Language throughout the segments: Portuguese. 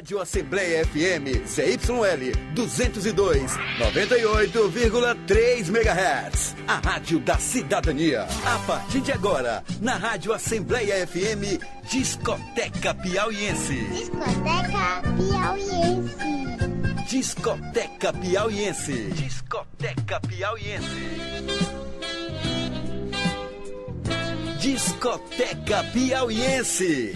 Rádio Assembleia FM, ZYL 202, 98,3 MHz. A Rádio da Cidadania. A partir de agora, na Rádio Assembleia FM, Discoteca Piauiense. Discoteca Piauiense. Discoteca Piauiense. Discoteca Piauiense. Discoteca Piauiense.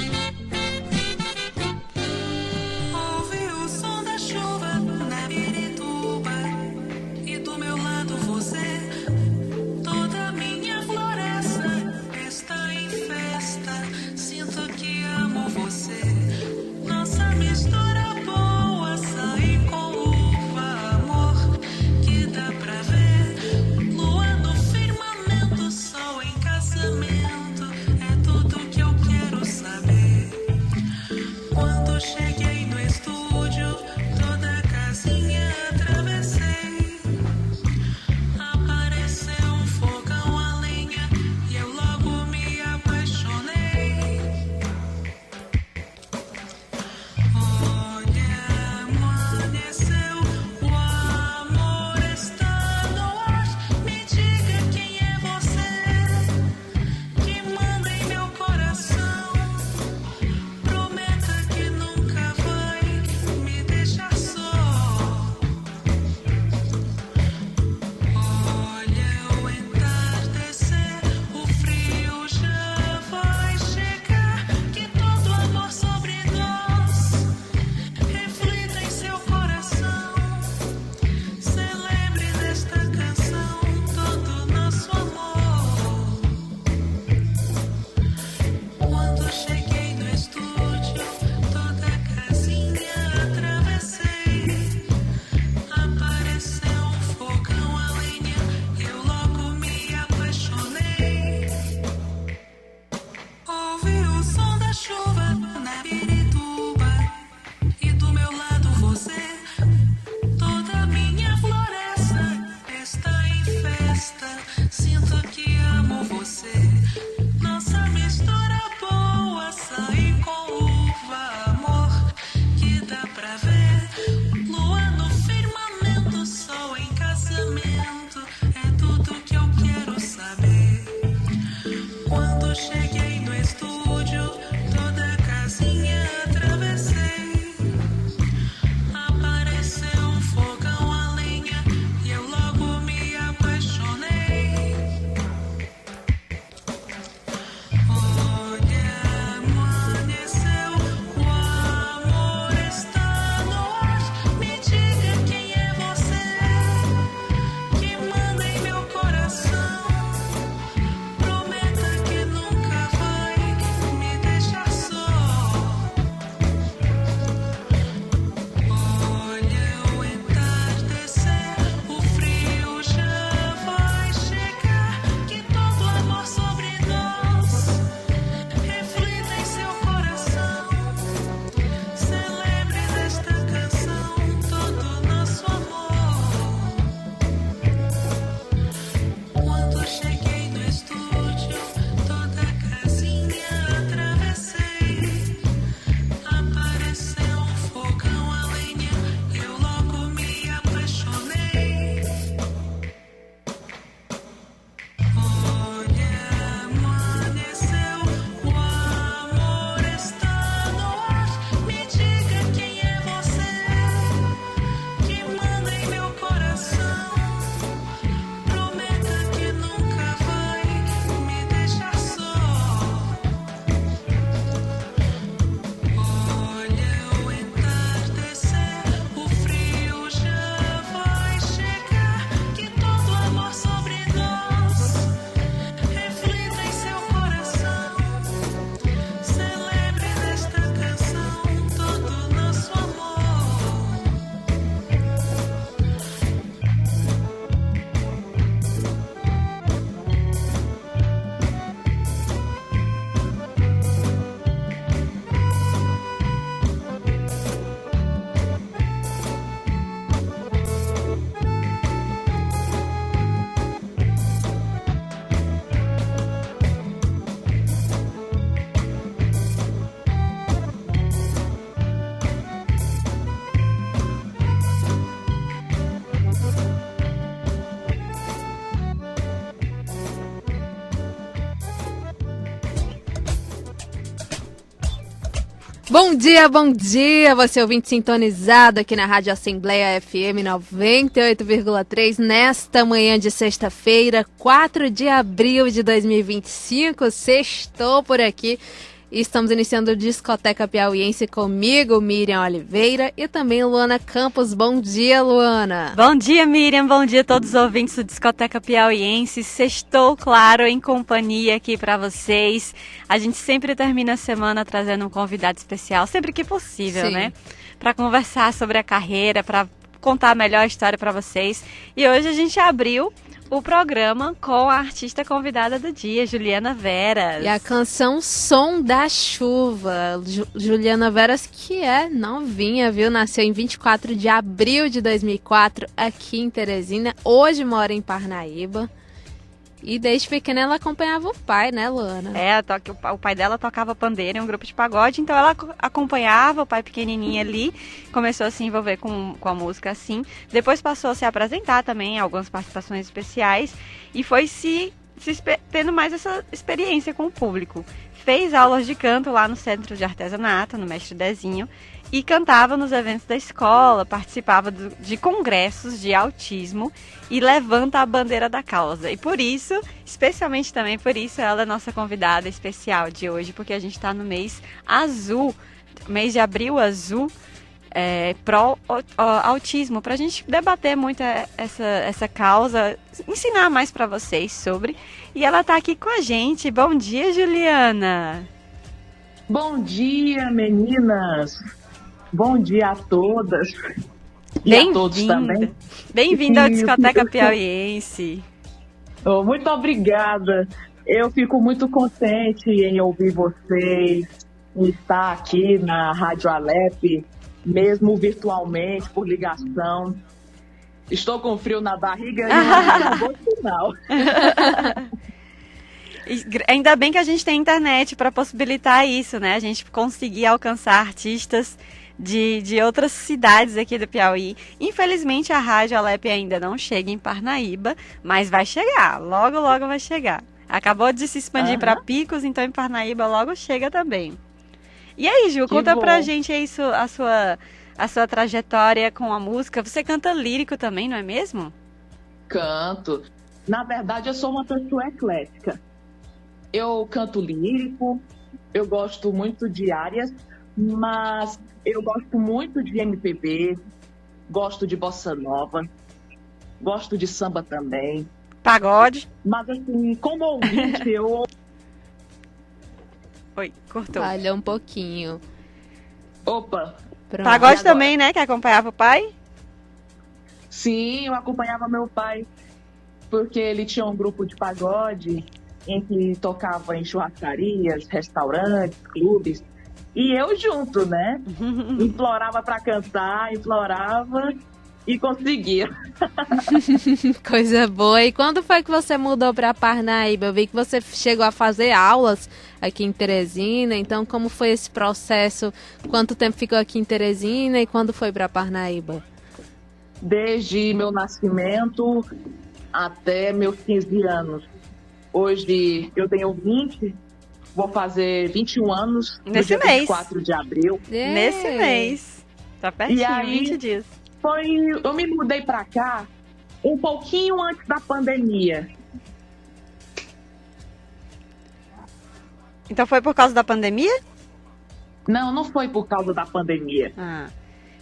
bom dia, você ouvinte sintonizado aqui na Rádio Assembleia FM 98,3 nesta manhã de sexta-feira, 4 de abril de 2025, sextou por aqui. E estamos iniciando o Discoteca Piauiense comigo, Miriam Oliveira, e também Luana Campos. Bom dia, Luana. Bom dia, Miriam. Bom dia a todos os ouvintes do Discoteca Piauiense. Sextou, claro, em companhia aqui para vocês. A gente sempre termina a semana trazendo um convidado especial, sempre que possível, né? Para conversar sobre a carreira, para contar a melhor história para vocês. E hoje a gente abriu o programa com a artista convidada do dia, Juliana Veras. E a canção Som da Chuva. Juliana Veras, que é novinha, viu? Nasceu em 24 de abril de 2004, aqui em Teresina. Hoje mora em Parnaíba. E desde pequena ela acompanhava o pai, né, Luana? O pai dela tocava pandeiro em um grupo de pagode, então ela acompanhava o pai pequenininho ali, começou a se envolver com a música assim, depois passou a se apresentar também em algumas participações especiais e foi tendo mais essa experiência com o público. Fez aulas de canto lá no Centro de Artesanato, no Mestre Dezinho, e cantava nos eventos da escola, participava de congressos de autismo e levanta a bandeira da causa. E por isso, especialmente também por isso, ela é nossa convidada especial de hoje, porque a gente está no mês azul, mês de abril azul, pró-autismo, para a gente debater muito essa causa, ensinar mais para vocês sobre. E ela está aqui com a gente. Bom dia, Juliana! Bom dia, meninas! Bom dia a todas e a todos também. Bem-vinda ao Discoteca Piauiense. Muito obrigada. Eu fico muito contente em ouvir vocês, em estar aqui na Rádio Alep, mesmo virtualmente, por ligação. Estou com frio na barriga e um bom sinal. Ainda bem que a gente tem internet para possibilitar isso, né? A gente conseguir alcançar artistas de outras cidades aqui do Piauí. Infelizmente a Rádio Alep ainda não chega em Parnaíba, mas vai chegar, logo vai chegar. Acabou de se expandir para Picos, então em Parnaíba logo chega também. E aí, Ju, conta pra gente aí a sua trajetória com a música. Você canta lírico também, não é mesmo? Canto. Na verdade, eu sou uma pessoa eclética. Eu canto lírico, eu gosto muito de áreas, mas eu gosto muito de MPB, gosto de bossa nova, gosto de samba também. Pagode. Mas assim, como ouvinte, eu... Oi, cortou. Falha um pouquinho. Opa! Pronto. Pagode também, né? Que acompanhava o pai? Sim, eu acompanhava meu pai, porque ele tinha um grupo de pagode em que tocava em churrascarias, restaurantes, clubes. E eu junto, né? Implorava para cantar, implorava e conseguia. Coisa boa. E quando foi que você mudou para Parnaíba? Eu vi que você chegou a fazer aulas aqui em Teresina. Então, como foi esse processo? Quanto tempo ficou aqui em Teresina e quando foi para Parnaíba? Desde meu nascimento até meus 15 anos. Hoje eu tenho 20, vou fazer 21 anos nesse no dia 24 de abril. Nesse mês. Tá pertinho, E aí, 20 dias. Eu me mudei para cá um pouquinho antes da pandemia. Então foi por causa da pandemia? Não foi por causa da pandemia.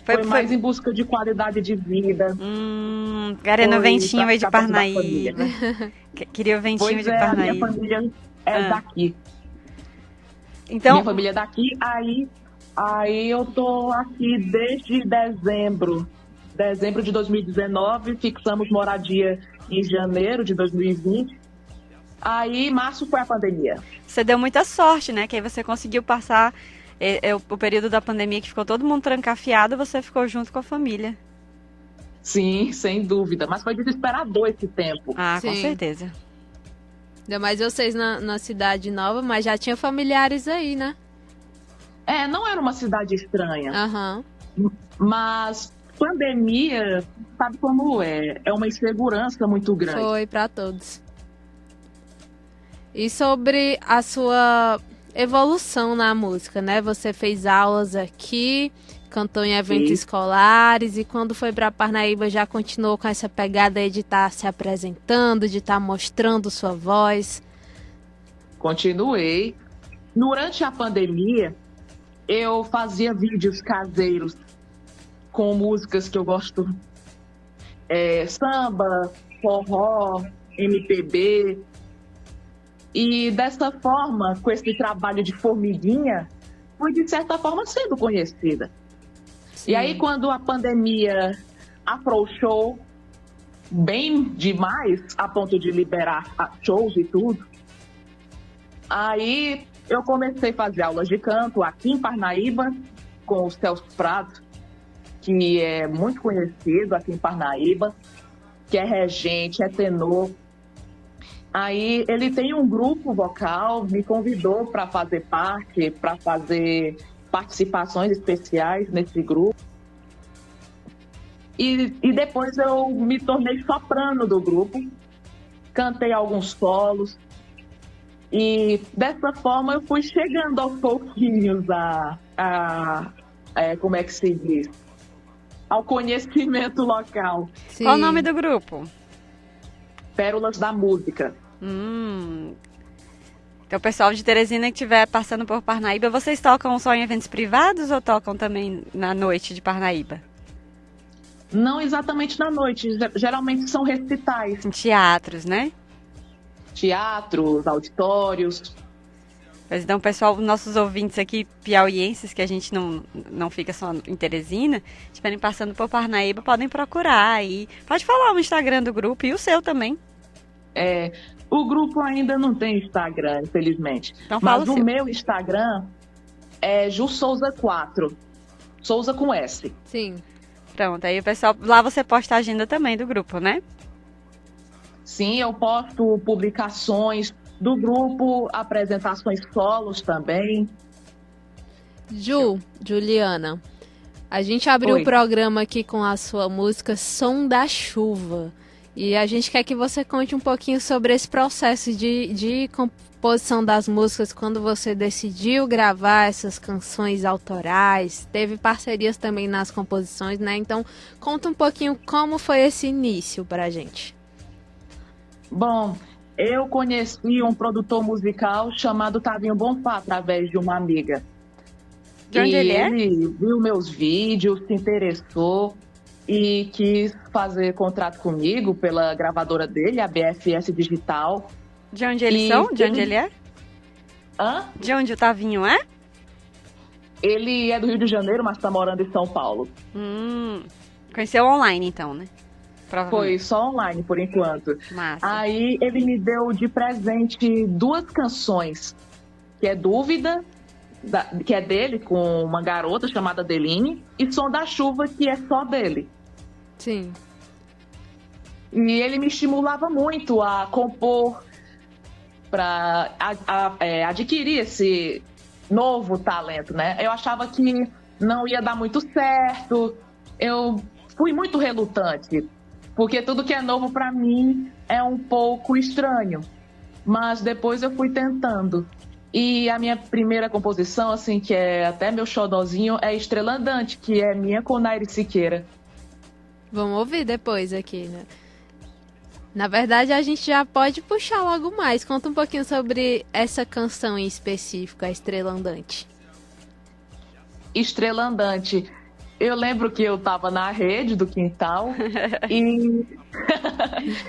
Foi mais em busca de qualidade de vida. Querendo o ventinho aí de Parnaíba. Queria o ventinho de Parnaíba. A minha família é daqui. Então... Minha família é daqui, aí eu tô aqui desde dezembro de 2019, fixamos moradia em janeiro de 2020. Aí, março foi a pandemia. Você deu muita sorte, né? Que aí você conseguiu passar o período da pandemia que ficou todo mundo trancafiado, você ficou junto com a família. Sim, sem dúvida. Mas foi desesperador esse tempo. Sim. Com certeza. Ainda mais vocês na cidade nova, mas já tinha familiares aí, né? Não era uma cidade estranha. Mas pandemia, sabe como é? É uma insegurança muito grande. Foi para todos. E sobre a sua evolução na música, né? Você fez aulas aqui, cantou em eventos Sim. escolares e quando foi para Parnaíba já continuou com essa pegada aí de estar se apresentando, de estar mostrando sua voz. Continuei. Durante a pandemia, eu fazia vídeos caseiros com músicas que eu gosto, samba, forró, MPB. E dessa forma, com esse trabalho de formiguinha, fui de certa forma sendo conhecida. Sim. E aí quando a pandemia afrouxou bem demais, a ponto de liberar shows e tudo, aí eu comecei a fazer aulas de canto aqui em Parnaíba, com o Celso Prado, que é muito conhecido aqui em Parnaíba, que é regente, é tenor. Aí ele tem um grupo vocal, me convidou para fazer parte, para fazer participações especiais nesse grupo. E depois eu me tornei soprano do grupo, cantei alguns solos. E dessa forma eu fui chegando aos pouquinhos como é que se diz? Ao conhecimento local. Sim. Qual o nome do grupo? Pérolas da Música. Então, o pessoal de Teresina que estiver passando por Parnaíba, vocês tocam só em eventos privados ou tocam também na noite de Parnaíba? Não exatamente na noite, geralmente são recitais. Em teatros, né? Teatros, auditórios. Pois então, pessoal, nossos ouvintes aqui piauienses, que a gente não fica só em Teresina, estiverem passando por Parnaíba, podem procurar aí. Pode falar o Instagram do grupo e o seu também. O grupo ainda não tem Instagram, infelizmente. Então fala Mas o o seu. meu Instagram é Ju Souza 4. Souza com S. Sim. Pronto, aí o pessoal, lá você posta a agenda também do grupo, né? Sim, eu posto publicações do grupo, apresentações solos também. Juliana, a gente abriu Oi. o programa aqui com a sua música Som da Chuva. E a gente quer que você conte um pouquinho sobre esse processo de composição das músicas, quando você decidiu gravar essas canções autorais. Teve parcerias também nas composições, né? Então, conta um pouquinho como foi esse início pra gente. Bom, eu conheci um produtor musical chamado Tavinho Bonfá, através de uma amiga. De onde ele é? Ele viu meus vídeos, se interessou e quis fazer contrato comigo pela gravadora dele, a BFS Digital. De onde eles E são? De onde ele- ele é? Hã? De onde o Tavinho é? Ele é do Rio de Janeiro, mas está morando em São Paulo. Conheceu online, então, né? Foi Provavelmente. só online, por enquanto. Massa. Aí ele me deu de presente 2 canções, que é Dúvida, que é dele, com uma garota chamada Deline, e Som da Chuva, que é só dele. Sim. E ele me estimulava muito a compor, para adquirir esse novo talento, né? Eu achava que não ia dar muito certo, eu fui muito relutante, porque tudo que é novo para mim é um pouco estranho. Mas depois eu fui tentando. E a minha primeira composição, assim, que é até meu xodozinho, é Estrela Andante, que é minha com Nairi Siqueira. Vamos ouvir depois aqui, né? Na verdade, a gente já pode puxar logo mais. Conta um pouquinho sobre essa canção em específico, a Estrela Andante. Estrela Andante. Eu lembro que eu tava na rede do quintal e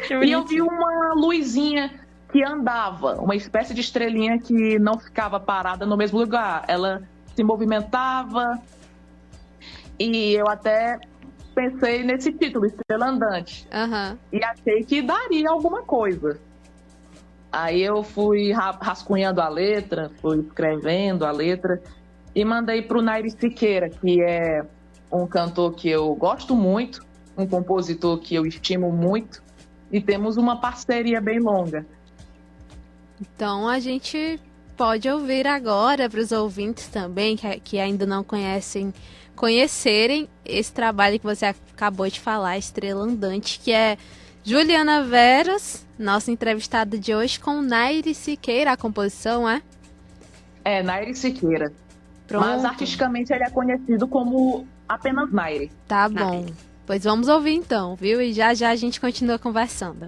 eu vi uma luzinha que andava, uma espécie de estrelinha que não ficava parada no mesmo lugar. Ela se movimentava e eu até pensei nesse título, Estrela Andante. Aham. E achei que daria alguma coisa. Aí eu fui rascunhando a letra, fui escrevendo a letra e mandei pro Nairi Siqueira, que é um cantor que eu gosto muito, um compositor que eu estimo muito, e temos uma parceria bem longa. Então a gente pode ouvir agora para os ouvintes também que ainda não conhecerem esse trabalho que você acabou de falar, Estrela Andante, que é Juliana Veras, nossa entrevistada de hoje, com Nairi Siqueira, a composição, é? É, Naire Siqueira. Pronto. Mas artisticamente ele é conhecido como apenas Naire. Tá bom. Pois vamos ouvir então, viu? E já já a gente continua conversando.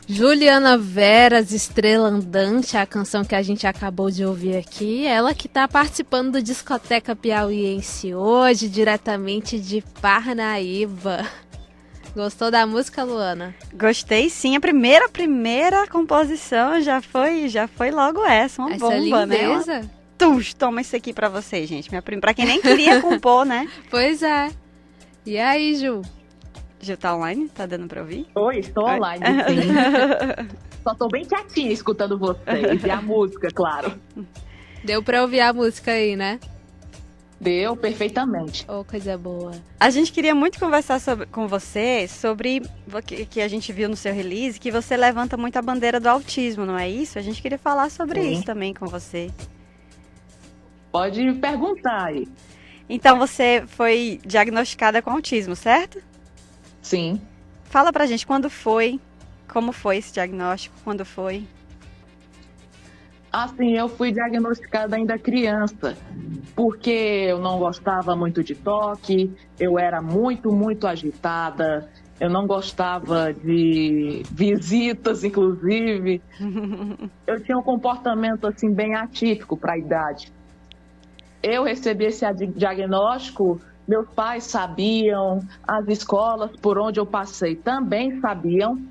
Juliana Veras, Estrela Andante, a canção que a gente acabou de ouvir aqui. Ela que está participando do Discoteca Piauiense hoje, diretamente de Parnaíba. Gostou da música, Luana? Gostei sim, a primeira composição já foi logo essa, uma essa bomba, lindeza. Né? Toma isso aqui pra vocês, gente. Pra quem nem queria compor, né? Pois é. E aí, Ju? Ju tá online? Tá dando pra ouvir? Oi, estou online, sim. Só tô bem quietinha escutando vocês e a música, claro. Deu pra ouvir a música aí, né? Deu, perfeitamente. Oh, coisa boa. A gente queria muito conversar com você sobre o que a gente viu no seu release, que você levanta muito a bandeira do autismo, não é isso? A gente queria falar sobre isso também com você. Pode perguntar aí. Então, você foi diagnosticada com autismo, certo? Sim. Fala pra gente quando foi, como foi esse diagnóstico, quando foi? Assim, eu fui diagnosticada ainda criança, porque eu não gostava muito de toque, eu era muito agitada, eu não gostava de visitas, inclusive. Eu tinha um comportamento assim bem atípico para a idade. Eu recebi esse diagnóstico, meus pais sabiam, as escolas por onde eu passei também sabiam,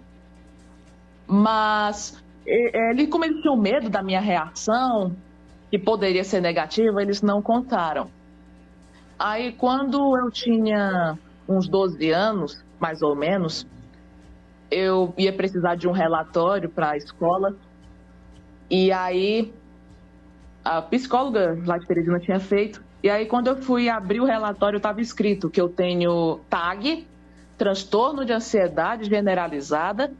mas como eles tinham medo da minha reação, que poderia ser negativa, eles não contaram. Aí, quando eu tinha uns 12 anos, mais ou menos, eu ia precisar de um relatório para a escola. E aí, a psicóloga lá de Teresina tinha feito. E aí, quando eu fui abrir o relatório, estava escrito que eu tenho TAG, transtorno de ansiedade generalizada,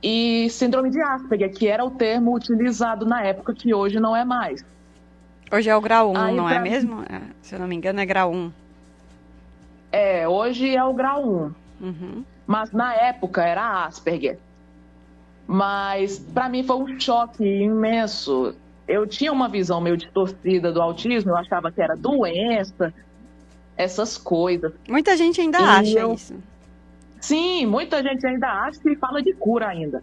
e síndrome de Asperger, que era o termo utilizado na época, que hoje não é mais. Hoje é o grau 1, Aí, não é pra- mesmo? Se eu não me engano, é grau 1. Hoje é o grau 1. Uhum. Mas na época era Asperger. Mas para mim foi um choque imenso. Eu tinha uma visão meio distorcida do autismo, eu achava que era doença, essas coisas. Muita gente ainda E acha eu- isso. Sim, muita gente ainda acha e fala de cura ainda.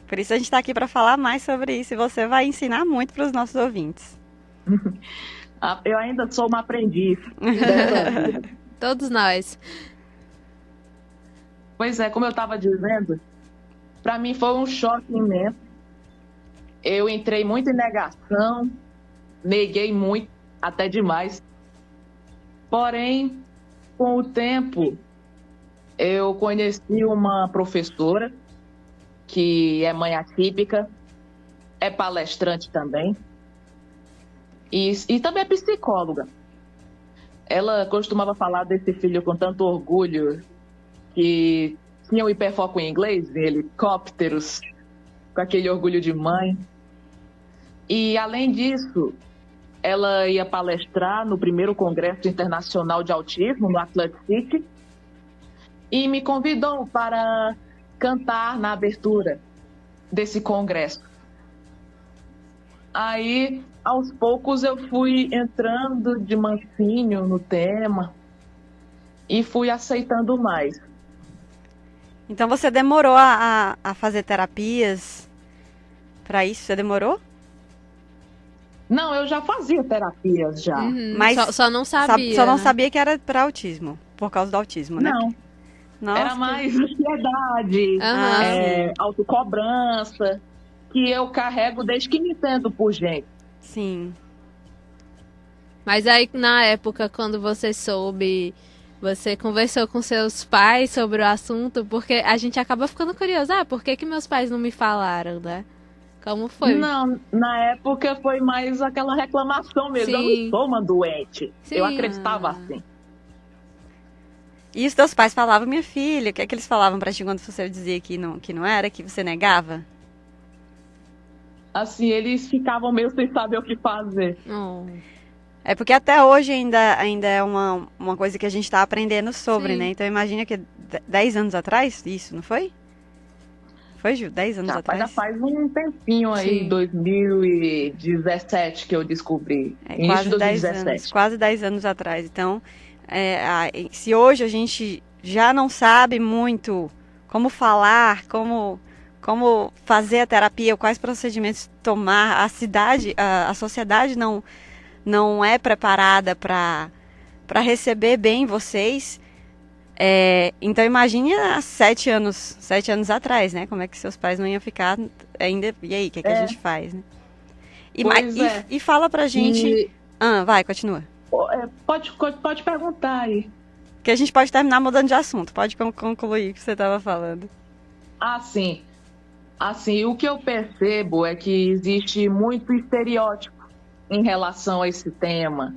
Por isso a gente está aqui para falar mais sobre isso e você vai ensinar muito para os nossos ouvintes. Eu ainda sou uma aprendiz dessa vida. Todos nós. Pois é, como eu estava dizendo, para mim foi um choque imenso. Eu entrei muito em negação, neguei muito, até demais. Porém, com o tempo, eu conheci uma professora que é mãe atípica, é palestrante também, e também é psicóloga. Ela costumava falar desse filho com tanto orgulho, que tinha um hiperfoco em inglês, em helicópteros, com aquele orgulho de mãe. E, além disso, ela ia palestrar no primeiro Congresso Internacional de Autismo, no Atlantic City, e me convidou para cantar na abertura desse congresso. Aí, aos poucos, eu fui entrando de mansinho no tema e fui aceitando mais. Então você demorou a fazer terapias para isso? Você demorou? Não, eu já fazia terapias já. Uhum, Mas só não sabia. Só não né? sabia que era para autismo, por causa do autismo, né? Não, Nossa, era mais ansiedade, Aham. autocobrança, que eu carrego desde que me entendo por gente. Sim. Mas aí, na época, quando você soube, você conversou com seus pais sobre o assunto, porque a gente acaba ficando curioso. Por que que meus pais não me falaram, né? Como foi? Não, na época foi mais aquela reclamação mesmo. Eu Sim. não sou uma doente. Sim. Eu acreditava assim. E os teus pais falavam, minha filha, o que é que eles falavam pra ti quando você dizia que não era, que você negava? Assim, eles ficavam meio sem saber o que fazer. Oh. É porque até hoje ainda é uma coisa que a gente tá aprendendo sobre, Sim. né? Então imagina que 10 anos atrás, isso, não foi? Foi, Ju? 10 anos Já atrás? faz um tempinho aí, Sim. 2017, que eu descobri. Início Quase de 10 2017. anos, quase 10 anos atrás. Então, se hoje a gente já não sabe muito como falar, como fazer a terapia, quais procedimentos tomar, a sociedade não é preparada para receber bem vocês. Então imagine há 7 anos atrás, né? Como é que seus pais não iam ficar ainda. E aí, o que é que a gente faz, né? Pois é. E fala pra gente. E, Vai, continua. pode perguntar aí. Que a gente pode terminar mudando de assunto. Pode concluir o que você estava falando. Assim, o que eu percebo é que existe muito estereótipo em relação a esse tema.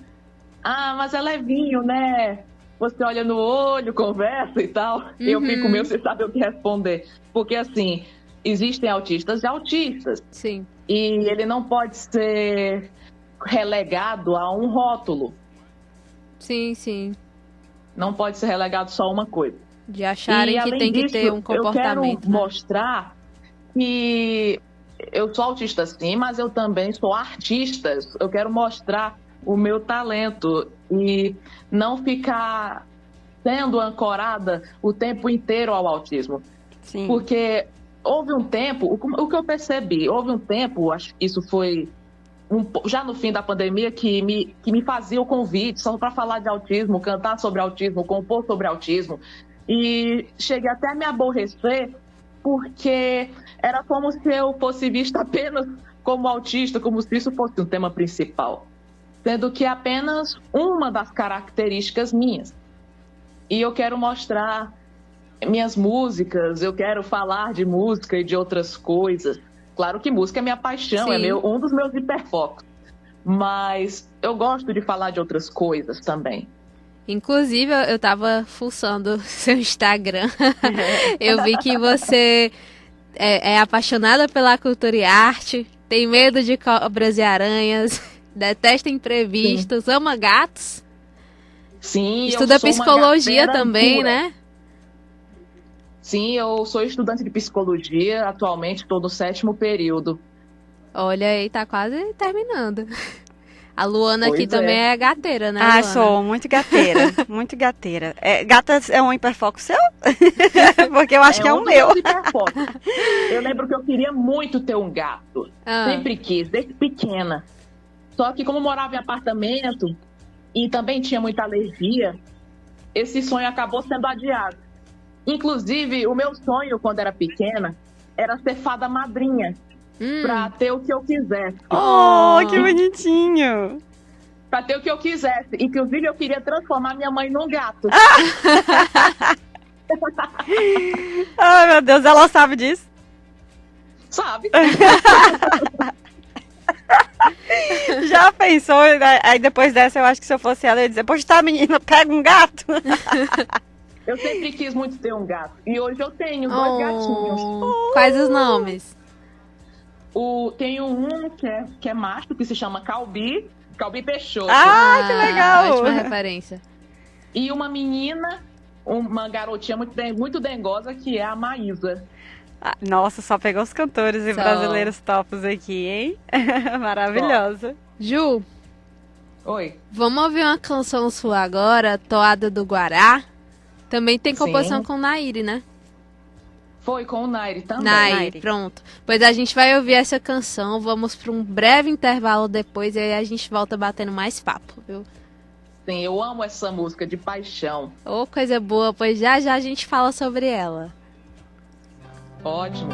Mas é levinho, né? Você olha no olho, conversa e tal. Eu fico meio sem saber o que responder. Porque, assim, existem autistas e autistas. Sim. E ele não pode ser relegado a um rótulo. Sim, sim. Não pode ser relegado só a uma coisa. De acharem E, que além tem que disso, ter um comportamento. Eu quero né? mostrar que eu sou autista sim, mas eu também sou artista. Eu quero mostrar o meu talento e não ficar sendo ancorada o tempo inteiro ao autismo. Sim. Porque houve um tempo, o que eu percebi, houve um tempo, acho que isso foi já no fim da pandemia, que me fazia o convite só para falar de autismo, cantar sobre autismo, compor sobre autismo. E cheguei até a me aborrecer, porque era como se eu fosse vista apenas como autista, como se isso fosse um tema principal, sendo que é apenas uma das características minhas. E eu quero mostrar minhas músicas, eu quero falar de música e de outras coisas. Claro que música é minha paixão, Sim. um dos meus hiperfocos. Mas eu gosto de falar de outras coisas também. Inclusive, eu tava fuçando seu Instagram. Eu vi que você é apaixonada pela cultura e arte, tem medo de cobras e aranhas, detesta imprevistos, ama gatos. Sim, Estuda eu sou uma psicologia gatera também, pura. né? Sim, eu sou estudante de psicologia, atualmente estou no 7º período. Olha aí, tá quase terminando. A Luana aqui Pois é. também é gateira, né, Ah, Luana? sou muito gateira, muito gateira. Gata é um hiperfoco seu? Porque eu acho que é um dos meu. meus hiperfocos. Eu lembro que eu queria muito ter um gato. Ah. Sempre quis, desde pequena. Só que como eu morava em apartamento e também tinha muita alergia, esse sonho acabou sendo adiado. Inclusive, o meu sonho, quando era pequena, era ser fada madrinha, pra ter o que eu quisesse. Oh, que bonitinho. Pra ter o que eu quisesse. Inclusive, eu queria transformar minha mãe num gato. Ai, meu Deus, ela sabe disso? Sabe? Já pensou? Aí depois dessa, eu acho que se eu fosse ela, eu ia dizer, pois tá, menina, pega um gato. Eu sempre quis muito ter um gato. E hoje eu tenho 2 gatinhos. Quais os nomes? Tenho um que é macho, que se chama Calbi Peixoto. Ah, que legal. Ótima referência. E uma menina, uma garotinha muito dengosa, que é a Maísa. Ah, nossa, só pegou os cantores e Só. brasileiros topos aqui, hein? Maravilhosa. Ju, Oi. vamos ouvir uma canção sua agora, Toada do Guará. Também tem composição Sim. com Nairi, né? Foi com o Nairi também. Nairi, pronto. Pois a gente vai ouvir essa canção, vamos para um breve intervalo depois e aí a gente volta batendo mais papo, viu? Sim, eu amo essa música de paixão. Ô, coisa boa, pois já já a gente fala sobre ela. Ótimo.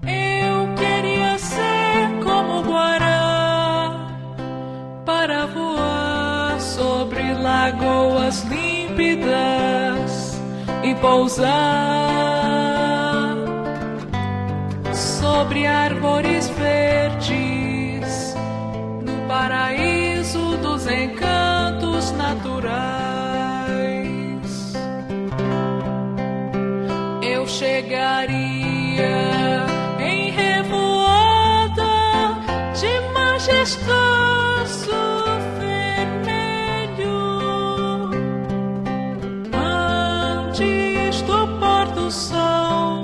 Eu queria ser como o Guará para voar sobre lagoas límpidas e pousar sobre árvores verdes no paraíso dos encantos naturais. Eu chegaria em revoada de majestoso vermelho antes do pôr do sol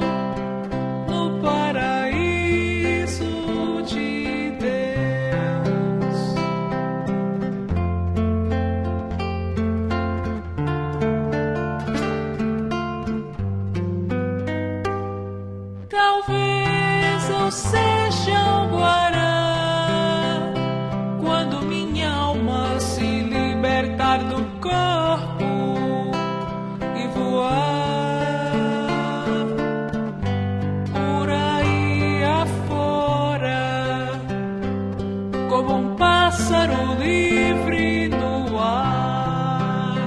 no paraíso de Deus. Talvez eu seja um Guará quando minha alma se libertar do corpo e voar por aí afora como um pássaro livre no ar.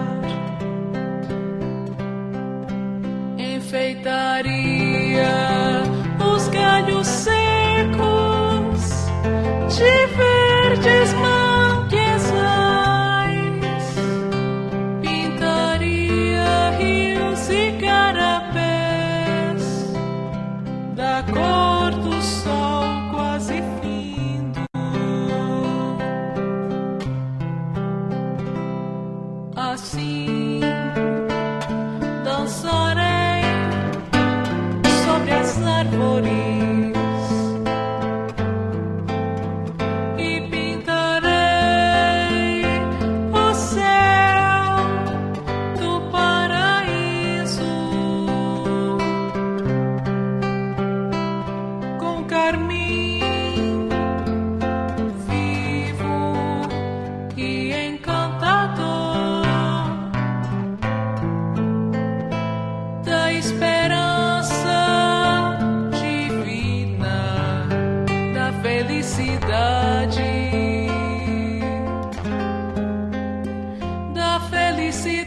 Enfeitaria os galhos secos felicidade, da felicidade,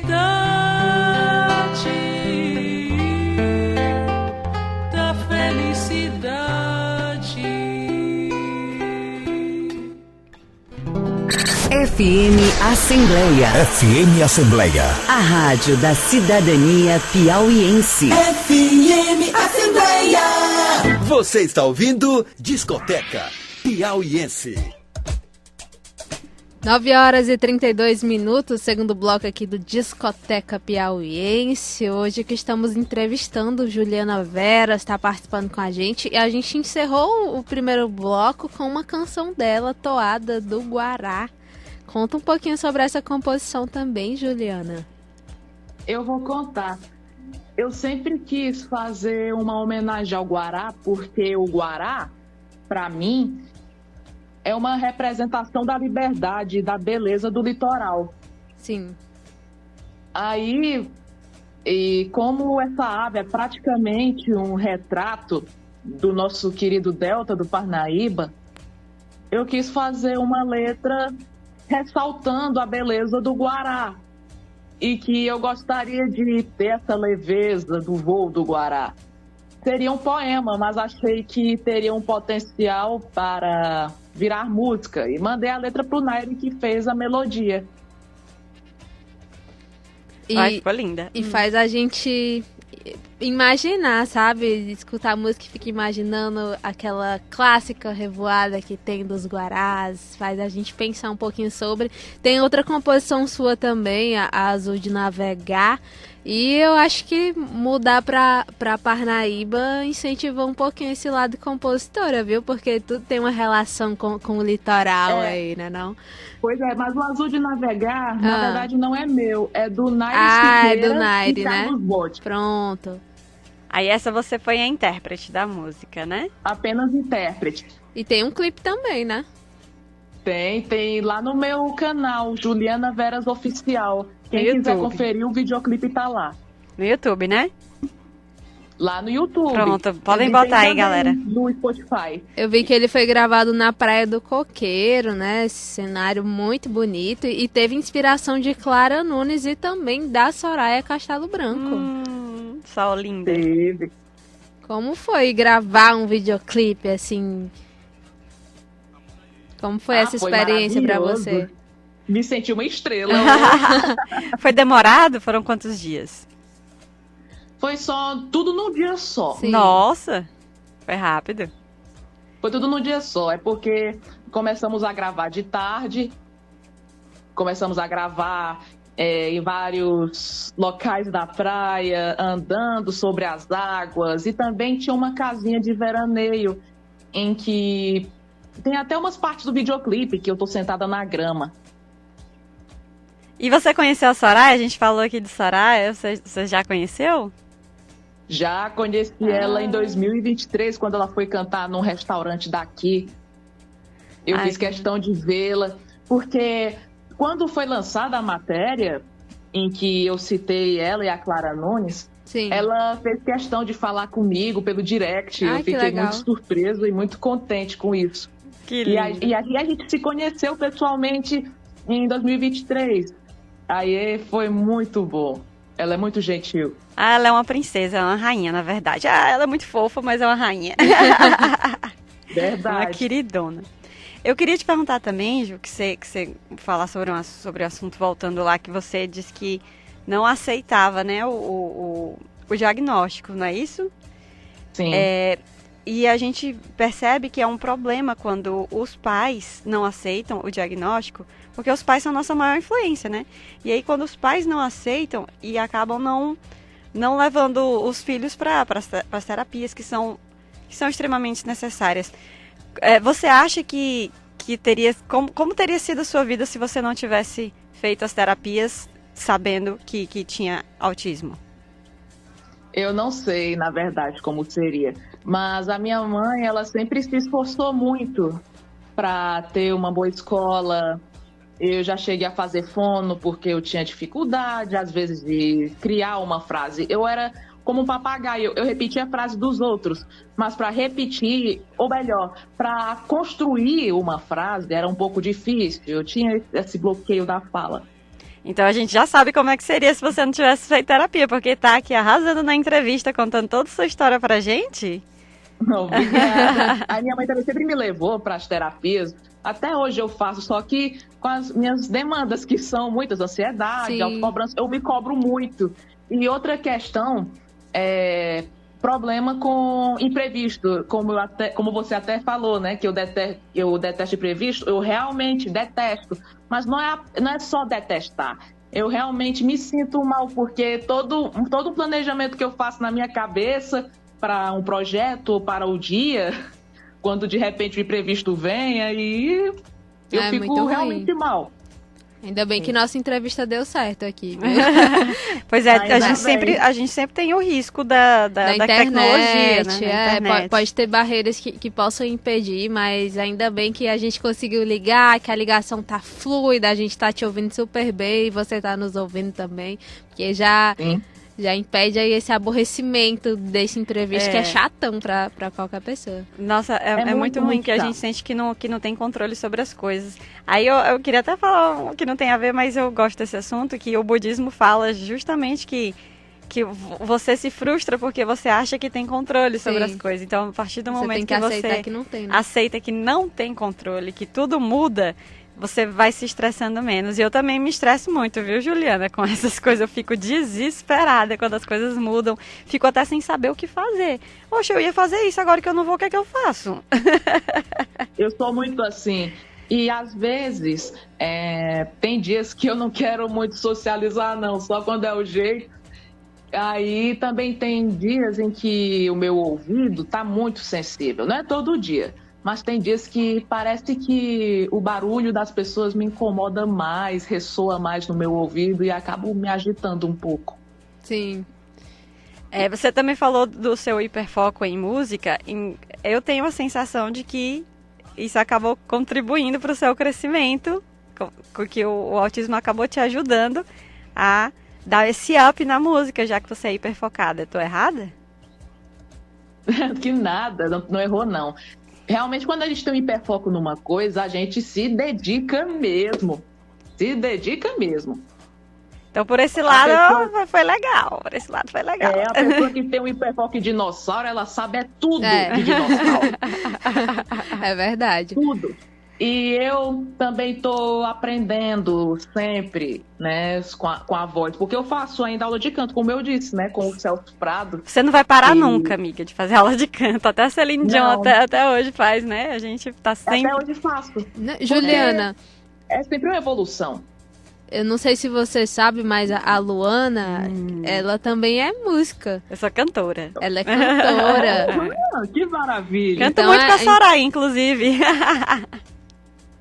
da felicidade. FM Assembleia. FM Assembleia. A rádio da cidadania piauiense. FM Assembleia. Você está ouvindo Discoteca Piauiense. 9h32, segundo bloco aqui do Discoteca Piauiense. Hoje que estamos entrevistando Juliana Veras, está participando com a gente. E a gente encerrou o primeiro bloco com uma canção dela, Toada do Guará. Conta um pouquinho sobre essa composição também, Juliana. Eu vou contar. Eu sempre quis fazer uma homenagem ao Guará, porque o Guará, para mim, é uma representação da liberdade e da beleza do litoral. Sim. Aí, e como essa ave é praticamente um retrato do nosso querido Delta do Parnaíba, eu quis fazer uma letra ressaltando a beleza do Guará. E que eu gostaria de ter essa leveza do voo do Guará. Seria um poema, mas achei que teria um potencial para virar música. E mandei a letra pro Nairo, que fez a melodia. Ai, ficou linda. E faz a gente imaginar, sabe? Escutar a música e fica imaginando aquela clássica revoada que tem dos Guarás. Faz a gente pensar um pouquinho sobre. Tem outra composição sua também, a Azul de Navegar. E eu acho que mudar pra Parnaíba incentivou um pouquinho esse lado compositora, viu? Porque tudo tem uma relação com o litoral aí, né não? Pois é, mas o Azul de Navegar, na verdade, não é meu. É do Nairo Siqueira, é do Nairo, né? Pronto. Aí essa você foi a intérprete da música, né? Apenas intérprete. E tem um clipe também, né? Tem lá no meu canal, Juliana Veras Oficial. Quem quiser conferir, o videoclipe tá lá. No YouTube, né? Lá no YouTube. Pronto, podem botar aí, galera. No Spotify. Eu vi que ele foi gravado na Praia do Coqueiro, né? Esse cenário muito bonito. E teve inspiração de Clara Nunes e também da Soraya Castelo Branco. Sol linda. Teve. Como foi gravar um videoclipe, assim? Como foi essa experiência pra você? Me senti uma estrela. Foi demorado? Foram quantos dias? Foi só tudo num dia só. Sim. Nossa, foi rápido. Foi tudo num dia só. É porque começamos a gravar de tarde. Começamos a gravar em vários locais da praia, andando sobre as águas. E também tinha uma casinha de veraneio em que tem até umas partes do videoclipe que eu tô sentada na grama. E você conheceu a Soraya? A gente falou aqui de Soraya. Você já conheceu? Já conheci ela em 2023, quando ela foi cantar num restaurante daqui. Eu fiz questão de vê-la, porque quando foi lançada a matéria em que eu citei ela e a Clara Nunes, Sim. Ela fez questão de falar comigo pelo direct. Eu fiquei legal. muito surpreso e muito contente com isso. Que lindo. E aí a gente se conheceu pessoalmente em 2023. Aí foi muito bom. Ela é muito gentil. Ela é uma princesa, é uma rainha, na verdade. Ela é muito fofa, mas é uma rainha. Verdade. Uma queridona. Eu queria te perguntar também, Ju, que você falar sobre o assunto, voltando lá, que você disse que não aceitava, né, o diagnóstico, não é isso? Sim. E a gente percebe que é um problema quando os pais não aceitam o diagnóstico, porque os pais são a nossa maior influência, né? E aí quando os pais não aceitam e acabam não levando os filhos para as terapias que são extremamente necessárias. Você acha que teria... Como teria sido a sua vida se você não tivesse feito as terapias sabendo que tinha autismo? Eu não sei, na verdade, como seria. Mas a minha mãe, ela sempre se esforçou muito para ter uma boa escola. Eu já cheguei a fazer fono porque eu tinha dificuldade, às vezes, de criar uma frase. Eu era como um papagaio. Eu repetia a frase dos outros, mas para repetir, ou melhor, para construir uma frase era um pouco difícil. Eu tinha esse bloqueio da fala. Então a gente já sabe como é que seria se você não tivesse feito terapia, porque tá aqui arrasando na entrevista, contando toda a sua história pra gente. Obrigada. A minha mãe também sempre me levou para as terapias. Até hoje eu faço, só que com as minhas demandas, que são muitas, ansiedade, Sim. autocobrança, eu me cobro muito. E outra questão é problema com imprevisto, como você até falou, né? Que eu detesto imprevisto, eu realmente detesto. Mas não é só detestar. Eu realmente me sinto mal, porque todo o planejamento que eu faço na minha cabeça para um projeto ou para o dia, quando de repente o imprevisto vem, aí eu É muito fico ruim. realmente mal. Ainda bem que nossa entrevista deu certo aqui. Viu? Pois é, Ainda a gente sempre tem o risco da tecnologia, né? Da internet. Pode ter barreiras que possam impedir, mas ainda bem que a gente conseguiu ligar, que a ligação tá fluida, a gente tá te ouvindo super bem e você tá nos ouvindo também, porque já impede aí esse aborrecimento desse imprevisto, que é chatão pra qualquer pessoa. Nossa, é muito ruim que a chato. gente sente que não tem controle sobre as coisas. Aí eu queria até falar um que não tem a ver, mas eu gosto desse assunto, que o budismo fala justamente que você se frustra porque você acha que tem controle sobre Sim. as coisas. Então, a partir do Você momento tem que que aceitar você que não tem, né? aceita que não tem controle, que tudo muda, você vai se estressando menos. E eu também me estresso muito, viu, Juliana? Com essas coisas, eu fico desesperada quando as coisas mudam. Fico até sem saber o que fazer. Poxa, eu ia fazer isso, agora que eu não vou, o que é que eu faço? Eu sou muito assim. E às vezes tem dias que eu não quero muito socializar, não, só quando é o jeito. Aí também tem dias em que o meu ouvido tá muito sensível. Não é todo dia, mas tem dias que parece que o barulho das pessoas me incomoda mais, ressoa mais no meu ouvido e acabo me agitando um pouco. Sim. Você também falou do seu hiperfoco em música. Eu tenho a sensação de que isso acabou contribuindo para o seu crescimento, que o autismo acabou te ajudando a dar esse up na música, já que você é hiperfocada. Estou errada? Que nada, não errou não. Realmente, quando a gente tem um hiperfoco numa coisa, a gente se dedica mesmo. Se dedica mesmo. Então, por esse lado, foi legal. Por esse lado, foi legal. A pessoa que tem um hiperfoco em dinossauro, ela sabe tudo de dinossauro. É verdade. Tudo. E eu também estou aprendendo sempre, né, com a voz. Porque eu faço ainda aula de canto, como eu disse, né, com o Celso Prado. Você não vai parar nunca, amiga, de fazer aula de canto. Até a Celine Dion até hoje faz, né? A gente tá sempre... Até hoje faço. Juliana, é sempre uma evolução. eu não sei se você sabe, mas a Luana, ela também é música. Eu sou cantora. Ela é cantora. Que maravilha. Canto Então, muito com a Soraya, inclusive.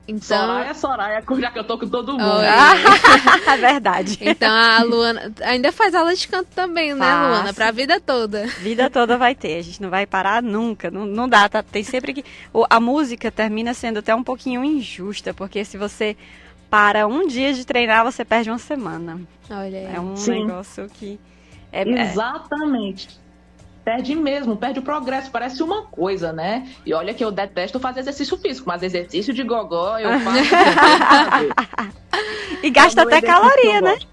Então, Soraya, já que eu tô com todo mundo. Oi. É verdade. Então a Luana ainda faz aula de canto também, né, Faço. Luana? Pra vida toda. Vida toda vai ter, a gente não vai parar nunca, não dá, tá? Tem sempre que... A música termina sendo até um pouquinho injusta, porque se você para um dia de treinar, você perde uma semana. Olha aí. É um Sim. negócio que... Exatamente. Perde mesmo, perde o progresso, parece uma coisa, né? E olha que eu detesto fazer exercício físico, mas exercício de gogó eu faço. E gasta É o até exercício caloria, que eu né? gosto.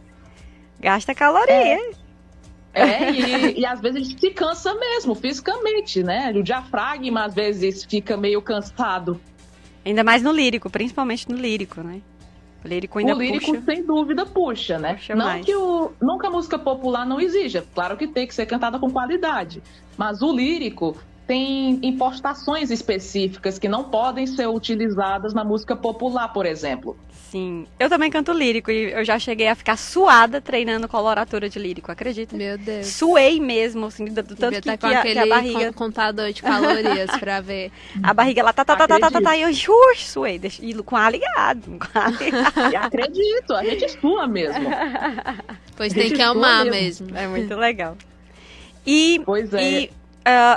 Gasta caloria. E às vezes a gente se cansa mesmo, fisicamente, né? O diafragma às vezes fica meio cansado. Ainda mais no lírico, principalmente no lírico, né? O lírico ainda O lírico, puxa. sem dúvida, puxa, né? Puxa Não mais. que nunca a música popular não exija. Claro que tem que ser cantada com qualidade. Mas o lírico tem impostações específicas que não podem ser utilizadas na música popular, por exemplo. Sim. Eu também canto lírico e eu já cheguei a ficar suada treinando coloratura de lírico, acredita? Meu Deus. Suei mesmo, assim, do tanto Devia que, estar com que aquele a barriga... contador de calorias pra ver. A barriga lá, e eu suei, e com ar ligado. E acredito, a gente sua mesmo. Pois Gente, tem que amar sua mesmo. É muito legal. E, Pois é.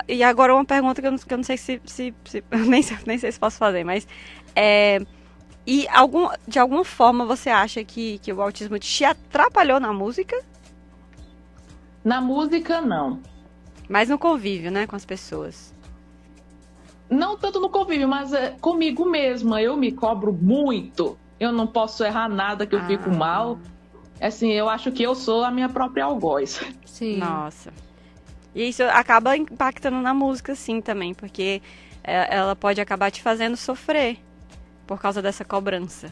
e agora uma pergunta que eu não sei se nem sei se posso fazer, mas e de alguma forma você acha que o autismo te atrapalhou na música? Na música, não. Mas no convívio, né, com as pessoas. Não tanto no convívio, mas comigo mesma. Eu me cobro muito. Eu não posso errar nada que eu fico mal. Assim, eu acho que eu sou a minha própria algoz. Sim. Nossa. E isso acaba impactando na música, sim, também. Porque ela pode acabar te fazendo sofrer por causa dessa cobrança.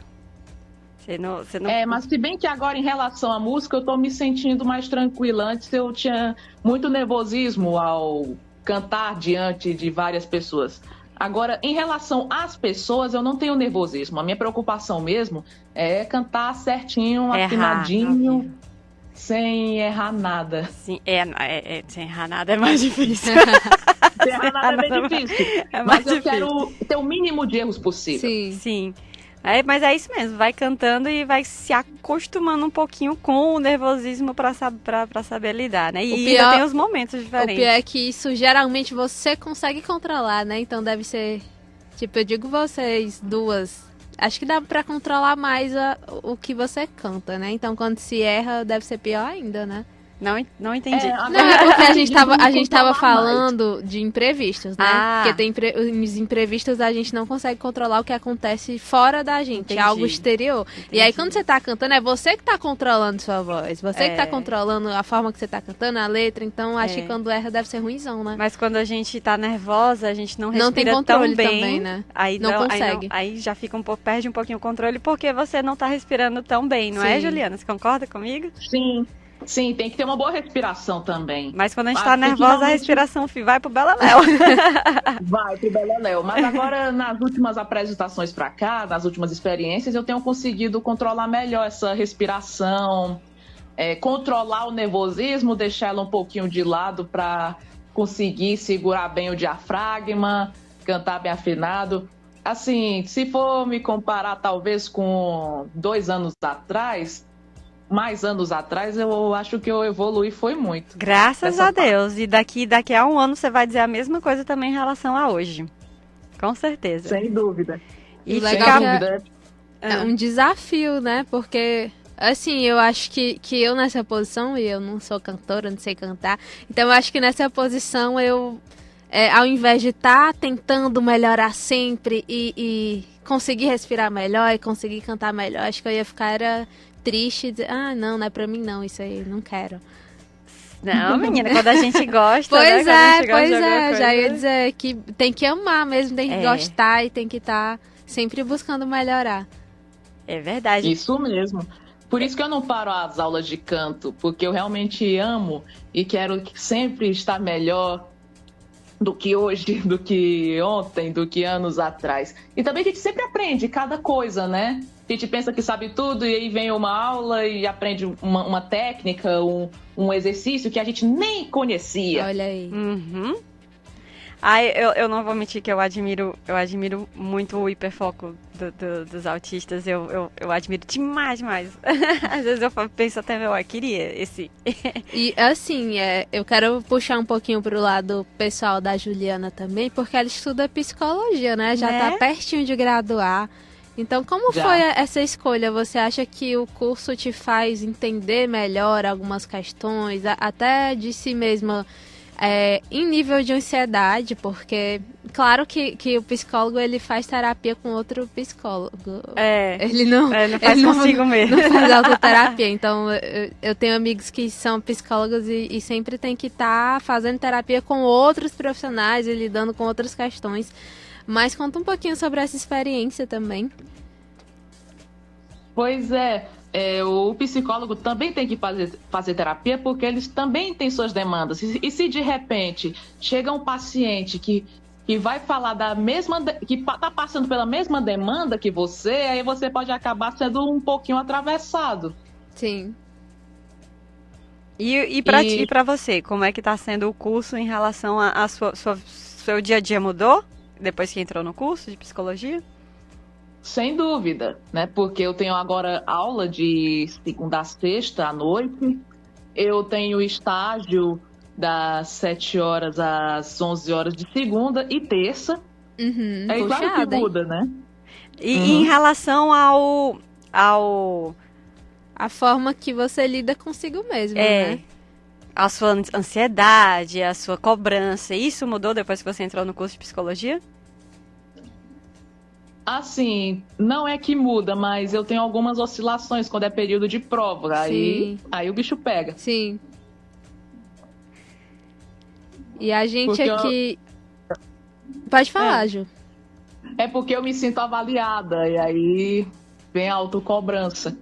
Você não... Mas se bem que agora em relação à música eu tô me sentindo mais tranquila. Antes eu tinha muito nervosismo ao cantar diante de várias pessoas. Agora, em relação às pessoas, eu não tenho nervosismo. A minha preocupação mesmo é cantar certinho, afinadinho, sem errar nada. Sim, sem errar nada é mais difícil. Sem errar nada é bem difícil. Mas eu quero ter o mínimo de erros possível. Sim. Mas é isso mesmo, vai cantando e vai se acostumando um pouquinho com o nervosismo pra saber lidar, né? E ainda tem os momentos diferentes. O pior é que isso geralmente você consegue controlar, né? Então deve ser, tipo, eu digo vocês duas, acho que dá pra controlar mais o que você canta, né? Então quando se erra deve ser pior ainda, né? Não entendi. Não, é porque a gente tava falando de imprevistos, né? Porque tem os imprevistos a gente não consegue controlar o que acontece fora da gente, algo exterior. E aí quando você tá cantando, é você que tá controlando sua voz, você que tá controlando a forma que você tá cantando, a letra, então acho que quando erra deve ser ruimzão, né? Mas quando a gente tá nervosa, a gente não respira não tem controle tão bem, também, né? Aí não consegue. Aí já fica perde um pouquinho o controle porque você não tá respirando tão bem, não é, Juliana? Você concorda comigo? Sim, tem que ter uma boa respiração também. Mas quando a gente tá nervosa, a respiração vai pro beleléu. Vai pro beleléu. Mas agora, nas últimas apresentações pra cá, nas últimas experiências, eu tenho conseguido controlar melhor essa respiração, controlar o nervosismo, deixar ela um pouquinho de lado pra conseguir segurar bem o diafragma, cantar bem afinado. Assim, se for me comparar talvez com 2 anos atrás... mais anos atrás, eu acho que eu evoluí foi muito. Graças a Deus. E daqui a um ano você vai dizer a mesma coisa também em relação a hoje. Com certeza. Sem dúvida. E legal é um desafio, né? Porque, assim, eu acho que eu nessa posição, e eu não sou cantora, não sei cantar, então eu acho que nessa posição eu, ao invés de estar tentando melhorar sempre e conseguir respirar melhor e conseguir cantar melhor, acho que eu ia ficar triste e dizer, não é pra mim não, isso aí, não quero. Não, menina, quando a gente gosta, pois né? Já ia dizer que tem que amar mesmo, tem que gostar e tem que estar sempre buscando melhorar. É verdade. Isso mesmo. Por isso que eu não paro as aulas de canto, porque eu realmente amo e quero sempre estar melhor do que hoje, do que ontem, do que anos atrás. E também a gente sempre aprende cada coisa, né? A gente pensa que sabe tudo e aí vem uma aula e aprende uma técnica, um exercício que a gente nem conhecia. Olha aí. Uhum. Eu não vou mentir que eu admiro muito o hiperfoco dos autistas. Eu admiro demais. Às vezes eu penso até, eu queria esse. E assim, eu quero puxar um pouquinho pro lado pessoal da Juliana também, porque ela estuda psicologia, né? Já tá pertinho de graduar. Então, como foi essa escolha? Você acha que o curso te faz entender melhor algumas questões, até de si mesma, em nível de ansiedade? Porque, claro que o psicólogo, ele faz terapia com outro psicólogo. Ele não faz consigo mesmo. Não faz autoterapia. Então, eu tenho amigos que são psicólogos e sempre tem que estar fazendo terapia com outros profissionais e lidando com outras questões. Mas conta um pouquinho sobre essa experiência também. Pois o psicólogo também tem que fazer terapia porque eles também têm suas demandas. E se de repente chega um paciente que vai falar que está passando pela mesma demanda que você, aí você pode acabar sendo um pouquinho atravessado. Sim. E para você, como é que está sendo o curso em relação a seu dia a dia mudou? Depois que entrou no curso de psicologia? Sem dúvida, né? Porque eu tenho agora aula de segunda a sexta à noite. Eu tenho estágio das 7 horas às 11 horas de segunda e terça. Puxado, claro que muda, né? E em relação a forma que você lida consigo mesmo, né? a sua ansiedade, a sua cobrança, isso mudou depois que você entrou no curso de psicologia? Assim, não é que muda, mas eu tenho algumas oscilações quando é período de prova. Aí o bicho pega. Sim. E a gente Porque aqui... Pode falar, Ju. É porque eu me sinto avaliada, e aí vem a autocobrança.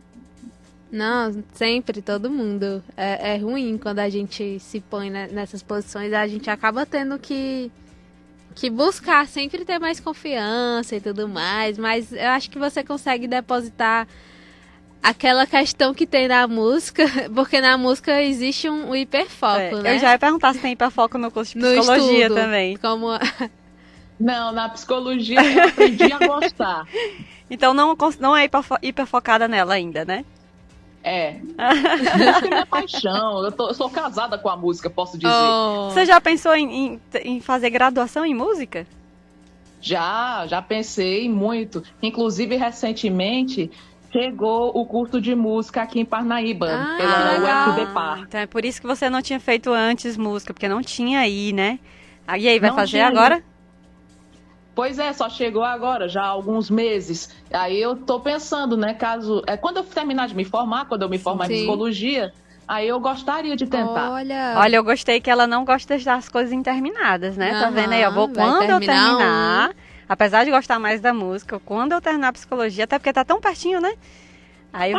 Não, sempre, todo mundo. É ruim quando a gente se põe nessas posições, a gente acaba tendo que buscar sempre ter mais confiança e tudo mais, mas eu acho que você consegue depositar aquela questão que tem na música, porque na música existe um hiperfoco, né? Eu já ia perguntar se tem hiperfoco no curso de No psicologia estudo, também. Como... Não, na psicologia eu aprendi a gostar. Então não é hiperfocada nela ainda, né? É. Música é minha paixão. Eu sou casada com a música, posso dizer. Você já pensou em fazer graduação em música? Já pensei muito. Inclusive, recentemente, chegou o curso de música aqui em Parnaíba, pela UFBPar. Então é por isso que você não tinha feito antes música, porque não tinha aí, né? E aí, vai Não fazer tinha agora? aí. Pois é, só chegou agora, já há alguns meses. Aí eu tô pensando, né, quando eu terminar de me formar, quando eu me formar em psicologia, aí eu gostaria de tentar. Olha, eu gostei que ela não gosta de deixar as coisas interminadas, né? Tá vendo aí? Quando eu terminar, apesar de gostar mais da música, quando eu terminar a psicologia, até porque tá tão pertinho, né? Aí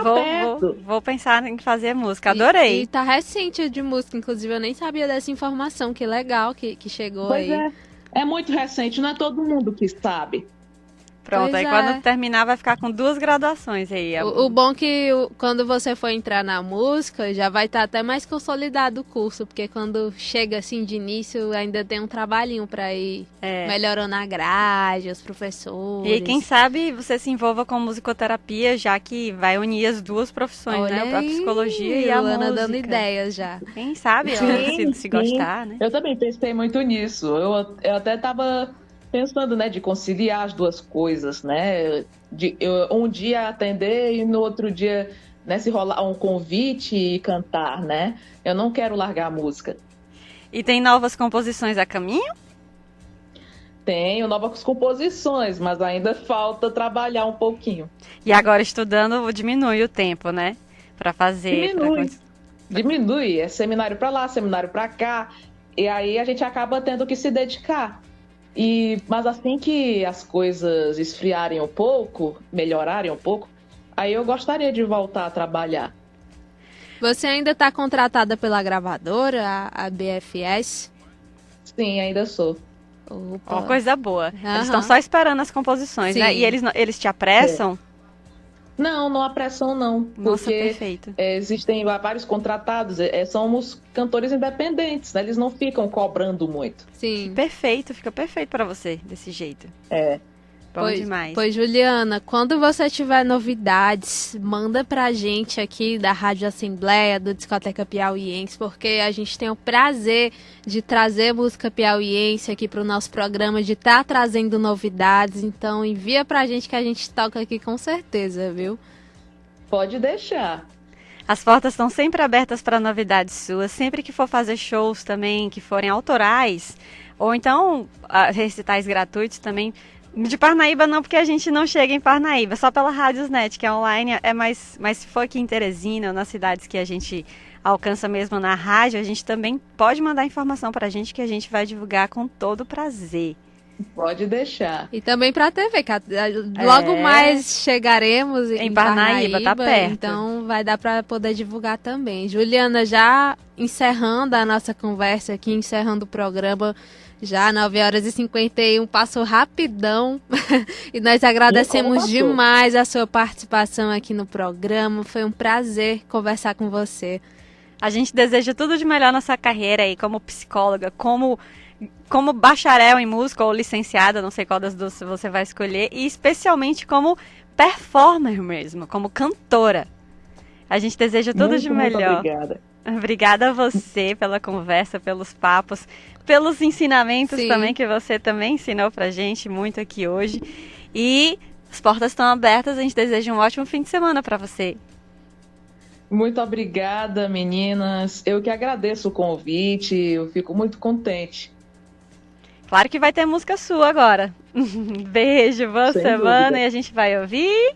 vou pensar em fazer música. Adorei. E tá recente de música, inclusive eu nem sabia dessa informação. Que legal que chegou Pois aí. É muito recente, não é todo mundo que sabe. Pronto, aí quando terminar vai ficar com 2 graduações aí. O bom que quando você for entrar na música, já vai estar até mais consolidado o curso, porque quando chega assim de início, ainda tem um trabalhinho para ir melhorando a grade, os professores. E aí, quem sabe você se envolva com musicoterapia, já que vai unir as 2 profissões, né? A psicologia e a Luana música. dando ideias já. Quem sabe se gostar, né? Eu também pensei muito nisso. Eu até tava pensando, né, de conciliar as 2 coisas, né? Um dia atender e no outro dia, né, se rolar um convite e cantar, né? Eu não quero largar a música. E tem novas composições a caminho? Tenho novas composições, mas ainda falta trabalhar um pouquinho. E agora estudando diminui o tempo, né? Pra fazer. Diminui. É seminário pra lá, seminário pra cá. E aí a gente acaba tendo que se dedicar. Mas assim que as coisas esfriarem um pouco, melhorarem um pouco, aí eu gostaria de voltar a trabalhar. Você ainda está contratada pela gravadora, a BFS? Sim, ainda sou. Uma coisa boa. Eles estão só esperando as composições, né? E eles te apressam? Não apressam não. Nossa, porque perfeito. Existem vários contratados, somos cantores independentes, né? Eles não ficam cobrando muito. Sim. Perfeito, fica perfeito pra você, desse jeito. Bom demais. Pois, Juliana, quando você tiver novidades, manda pra gente aqui da Rádio Assembleia, do Discoteca Piauiense, porque a gente tem o prazer de trazer música piauiense aqui pro nosso programa, de estar trazendo novidades. Então envia pra gente que a gente toca aqui com certeza, viu? Pode deixar. As portas estão sempre abertas para novidades suas, sempre que for fazer shows também, que forem autorais, ou então recitais gratuitos também. De Parnaíba não, porque a gente não chega em Parnaíba, só pela Rádiosnet, que é online, mas se for aqui em Teresina, ou nas cidades que a gente alcança mesmo na rádio, a gente também pode mandar informação pra gente, que a gente vai divulgar com todo prazer. Pode deixar. E também pra TV, que logo mais chegaremos em Parnaíba, tá perto. Então vai dar pra poder divulgar também. Juliana, já encerrando a nossa conversa aqui, encerrando o programa, já 9h51, passou rapidão. E nós agradecemos demais a sua participação aqui no programa. Foi um prazer conversar com você. A gente deseja tudo de melhor na sua carreira aí, como psicóloga, como bacharel em música ou licenciada, não sei qual das 2 você vai escolher, e especialmente como performer mesmo, como cantora. A gente deseja tudo de melhor. Muito obrigada. Obrigada a você pela conversa, pelos papos, pelos ensinamentos Sim. também, que você também ensinou pra gente muito aqui hoje. E as portas estão abertas, a gente deseja um ótimo fim de semana pra você. Muito obrigada, meninas. Eu que agradeço o convite, eu fico muito contente. Claro que vai ter música sua agora. Beijo, boa Sem semana dúvida. e a gente vai ouvir.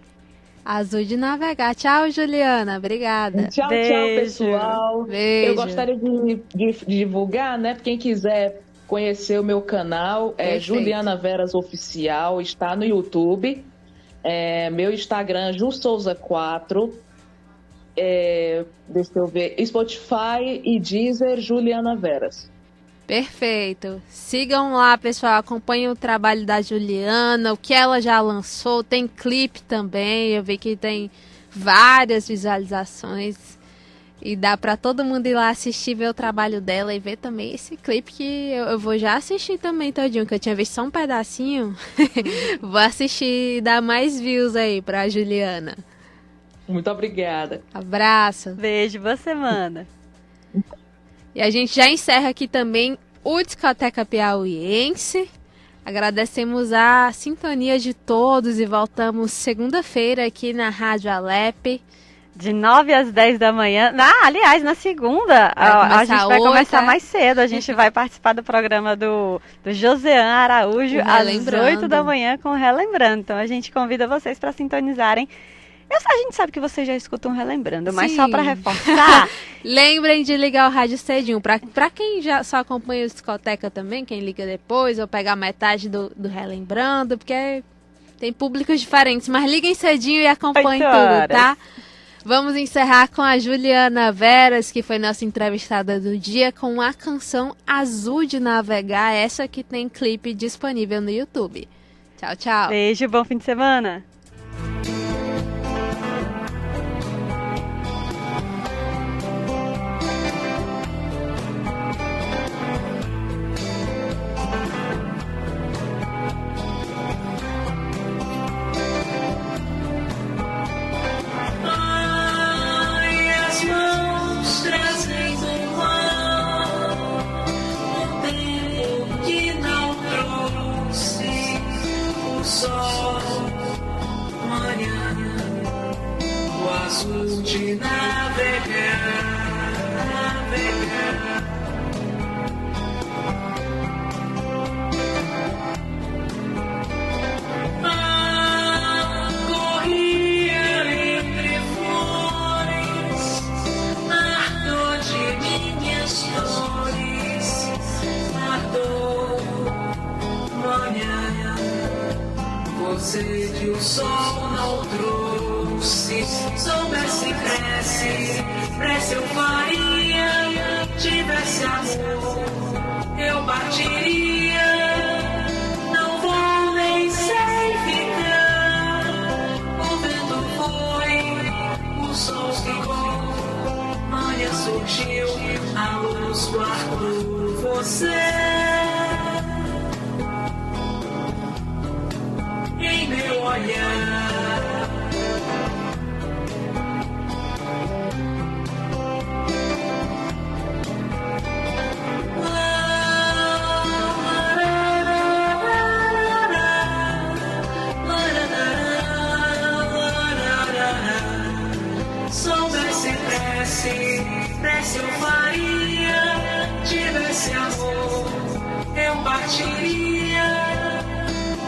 Azul de Navegar. Tchau, Juliana. Obrigada. Tchau, Beijo. tchau, pessoal. Beijo. Eu gostaria de divulgar, né? Quem quiser conhecer o meu canal, é Perfeito. Juliana Veras Oficial, está no YouTube. Meu Instagram, JuSouza4. Deixa eu ver. Spotify e Deezer, Juliana Veras. Perfeito. Sigam lá, pessoal. Acompanhem o trabalho da Juliana, o que ela já lançou. Tem clipe também. Eu vi que tem várias visualizações. E dá pra todo mundo ir lá assistir, ver o trabalho dela e ver também esse clipe que eu vou já assistir também todinho, que eu tinha visto só um pedacinho. Vou assistir e dar mais views aí pra Juliana. Muito obrigada. Abraço. Beijo, boa semana. E a gente já encerra aqui também o Discoteca Piauiense. Agradecemos a sintonia de todos e voltamos segunda-feira aqui na Rádio Alep. De 9 às 10 da manhã. Aliás, na segunda, Vai a começar gente vai outra. começar mais cedo. A gente vai participar do programa do Josean Araújo O às Relembrando. 8 da manhã com o Relembrando. Então a gente convida vocês para sintonizarem. A gente sabe que vocês já escutam Relembrando, mas Sim. só para reforçar. Lembrem de ligar o rádio cedinho. Pra quem já só acompanha o Discoteca também, quem liga depois, ou pegar metade do Relembrando, porque tem públicos diferentes. Mas liguem cedinho e acompanhem 8 tudo, horas. tá? Vamos encerrar com a Juliana Veras, que foi nossa entrevistada do dia, com a canção Azul de Navegar, essa que tem clipe disponível no YouTube. Tchau, tchau. Beijo, bom fim de semana. Ai, as mãos trazendo o mar, o tempo que não trouxe o sol, manhã, o azul de navegar, navegar. Corria entre flores, ardor de minhas dores, ardor, manhã, você que o sol não trouxe, soubesse prece eu faria, tivesse amor, eu partiria, não vou nem sei ficar, o vento foi, o sol ficou, manhã surgiu, a luz guardou você em meu olhar. Soubesse prece eu faria, tivesse amor, eu partiria,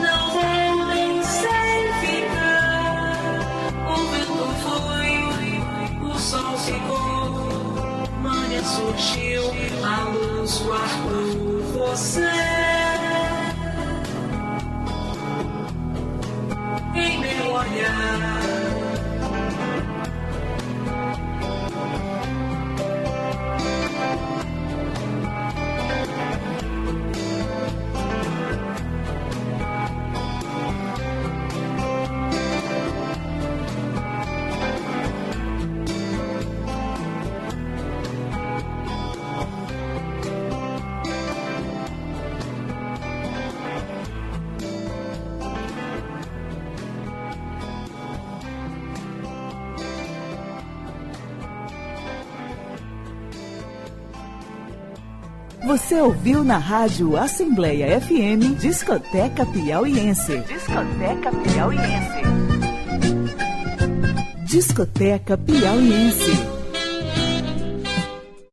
não vou nem sei ficar, o vento foi, o sol ficou, manhã surgiu, a luz guardou você em meu olhar. Você ouviu na Rádio Assembleia FM Discoteca Piauiense. Discoteca Piauiense. Discoteca Piauiense.